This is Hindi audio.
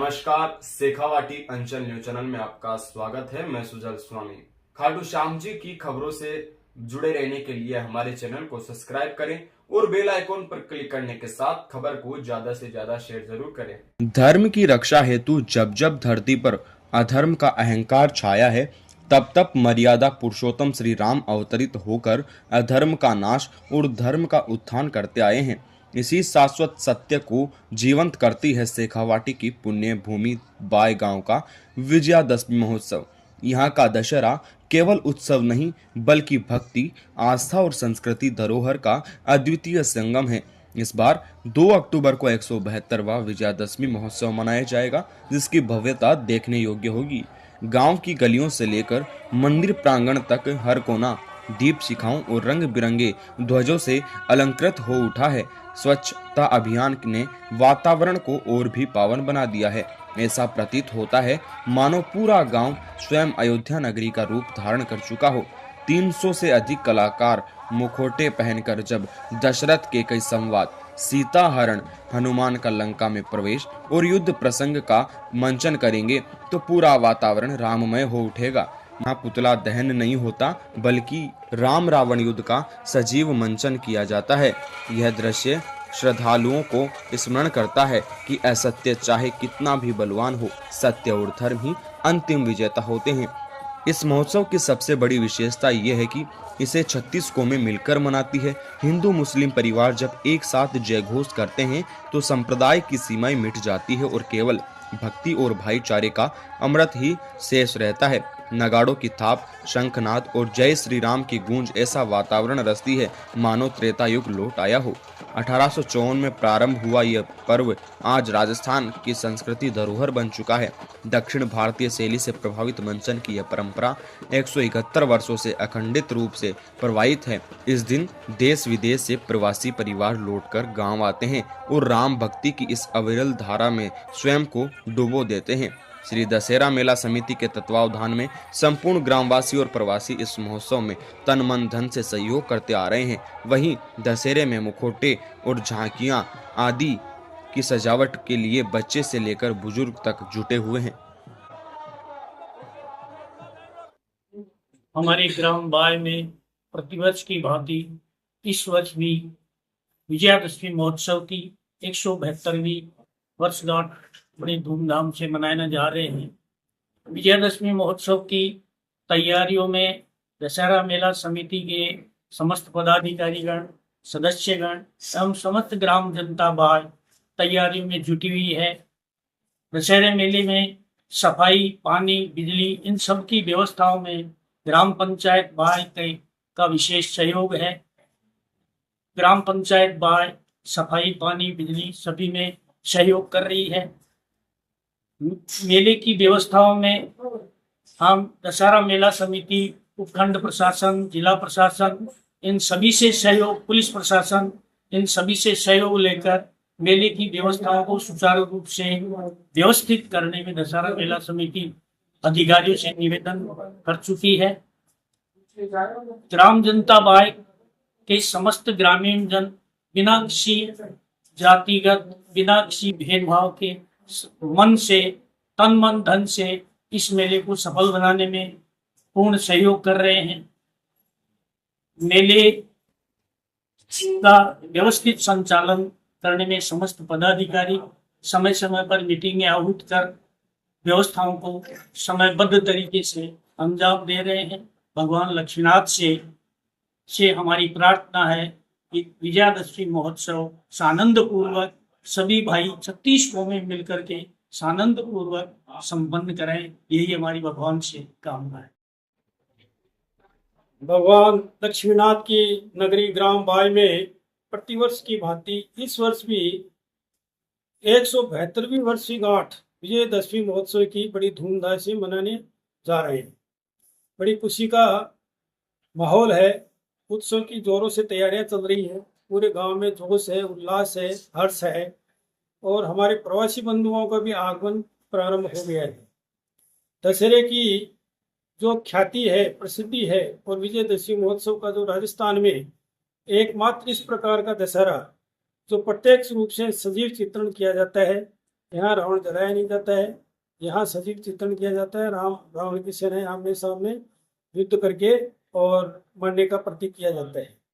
नमस्कार, शेखावाटी अंचल न्यूज चैनल में आपका स्वागत है। मैं सुजल स्वामी। खाटू श्याम जी की खबरों से जुड़े रहने के लिए हमारे चैनल को सब्सक्राइब करें और बेल आइकॉन पर क्लिक करने के साथ खबर को ज्यादा से ज्यादा शेयर जरूर करें। धर्म की रक्षा हेतु जब जब धरती पर अधर्म का अहंकार छाया है, तब तब मर्यादा पुरुषोत्तम श्री राम अवतरित होकर अधर्म का नाश और धर्म का उत्थान करते आए हैं। इसी शाश्वत सत्य को जीवंत करती है शेखावाटी की पुण्य भूमि बाय गांव का विजयादशमी महोत्सव। यहाँ का दशहरा केवल उत्सव नहीं, बल्कि भक्ति, आस्था और संस्कृति धरोहर का अद्वितीय संगम है। इस बार 2 अक्टूबर को 172वां विजयादशमी महोत्सव मनाया जाएगा, जिसकी भव्यता देखने योग्य होगी। गांव की गलियों से लेकर मंदिर प्रांगण तक हर कोना दीप शिखाओं और रंग बिरंगे ध्वजों से अलंकृत हो उठा है। स्वच्छता अभियान ने वातावरण को और भी पावन बना दिया है। ऐसा प्रतीत होता है मानो पूरा गांव स्वयं अयोध्या नगरी का रूप धारण कर चुका हो। 300 से अधिक कलाकार मुखौटे पहनकर जब दशरथ के कई संवाद, सीता हरण, हनुमान का लंका में प्रवेश और युद्ध प्रसंग का मंचन करेंगे, तो पूरा वातावरण राममय हो उठेगा। यहाँ पुतला दहन नहीं होता, बल्कि राम रावण युद्ध का सजीव मंचन किया जाता है। यह दृश्य श्रद्धालुओं को स्मरण करता है कि असत्य चाहे कितना भी बलवान हो, सत्य और धर्म ही अंतिम विजेता होते हैं। इस महोत्सव की सबसे बड़ी विशेषता यह है कि इसे 36 कौमें मिलकर मनाती है। हिंदू मुस्लिम परिवार जब एक साथ जयघोष करते हैं, तो संप्रदाय की सीमाएं मिट जाती है और केवल भक्ति और भाईचारे का अमृत ही शेष रहता है। नगाड़ों की थाप, शंखनाद और जय श्री राम की गूंज ऐसा वातावरण रचती है मानो त्रेता युग लौट आया हो। 1854 में प्रारंभ हुआ यह पर्व आज राजस्थान की संस्कृति धरोहर बन चुका है। दक्षिण भारतीय शैली से प्रभावित मंचन की यह परंपरा 171 वर्षों से अखंडित रूप से प्रवाहित है। इस दिन देश विदेश से प्रवासी परिवार लौटकर गांव आते हैं और राम भक्ति की इस अविरल धारा में स्वयं को डुबो देते हैं। श्री दशहरा मेला समिति के तत्वावधान में संपूर्ण ग्रामवासी और प्रवासी इस महोत्सव में तन मन धन से सहयोग करते आ रहे हैं। वहीं दशहरे में मुखौटे और झांकियां आदि की सजावट के लिए बच्चे से लेकर बुजुर्ग तक जुटे हुए हैं। हमारे ग्राम बाय में प्रतिवर्ष की भांति इस वर्ष भी विजयादशमी महोत्सव की 172वीं वर्षगांठ बड़ी धूमधाम से मनाने जा रहे हैं। विजयादशमी महोत्सव की तैयारियों में दशहरा मेला समिति के समस्त पदाधिकारीगण, सदस्यगण एवं समस्त ग्राम जनता बाय तैयारियों में जुटी हुई है। दशहरे मेले में सफाई, पानी, बिजली इन सब की व्यवस्थाओं में ग्राम पंचायत बाय का विशेष सहयोग है। ग्राम पंचायत बाय सफाई, पानी, बिजली सभी में सहयोग कर रही है। मेले की व्यवस्थाओं में हम दशहरा मेला समिति, उपखंड प्रशासन, जिला प्रशासन इन सभी से सहयोग, पुलिस प्रशासन इन सभी से सहयोग लेकर मेले की व्यवस्थाओं को सुचारू रूप से व्यवस्थित करने में दशहरा मेला समिति अधिकारियों से निवेदन कर चुकी है। ग्राम जनता बाय के समस्त ग्रामीण जन बिना किसी जातिगत, बिना किसी भेदभाव के मन से, तन मन धन से इस मेले को सफल बनाने में पूर्ण सहयोग कर रहे हैं। मेले का व्यवस्थित संचालन करने में समस्त पदाधिकारी समय समय पर मीटिंगें आहूत कर व्यवस्थाओं को समयबद्ध तरीके से अंजाम दे रहे हैं। भगवान लक्ष्मीनाथ से हमारी प्रार्थना है कि विजयादशमी महोत्सव सानंद पूर्वक सभी भाई 36 कौमें मिलकर के सानंद पूर्वक संपन्न करें। यही हमारी भगवान से कामना है। भगवान लक्ष्मीनाथ की नगरी ग्राम बाय में प्रतिवर्ष की भांति इस वर्ष भी 172वीं वर्षगांठ विजयदशमी महोत्सव की बड़ी धूमधाम से मनाने जा रहे हैं। बड़ी खुशी का माहौल है। उत्सव की जोरों से तैयारियां चल रही हैं। पूरे गांव में जोश है, उल्लास है, हर्ष है और हमारे प्रवासी बंधुओं का भी आगमन प्रारंभ हो गया है। दशहरे की जो ख्याति है, प्रसिद्धि है और विजयदशमी महोत्सव का जो राजस्थान में एकमात्र इस प्रकार का दशहरा जो प्रत्यक्ष रूप से सजीव चित्रण किया जाता है, यहाँ रावण जलाया नहीं जाता है। यहाँ सजीव चित्रण किया जाता है। राम रावण की सेना आमने सामने युद्ध करके और मरने का प्रतीक किया जाता है।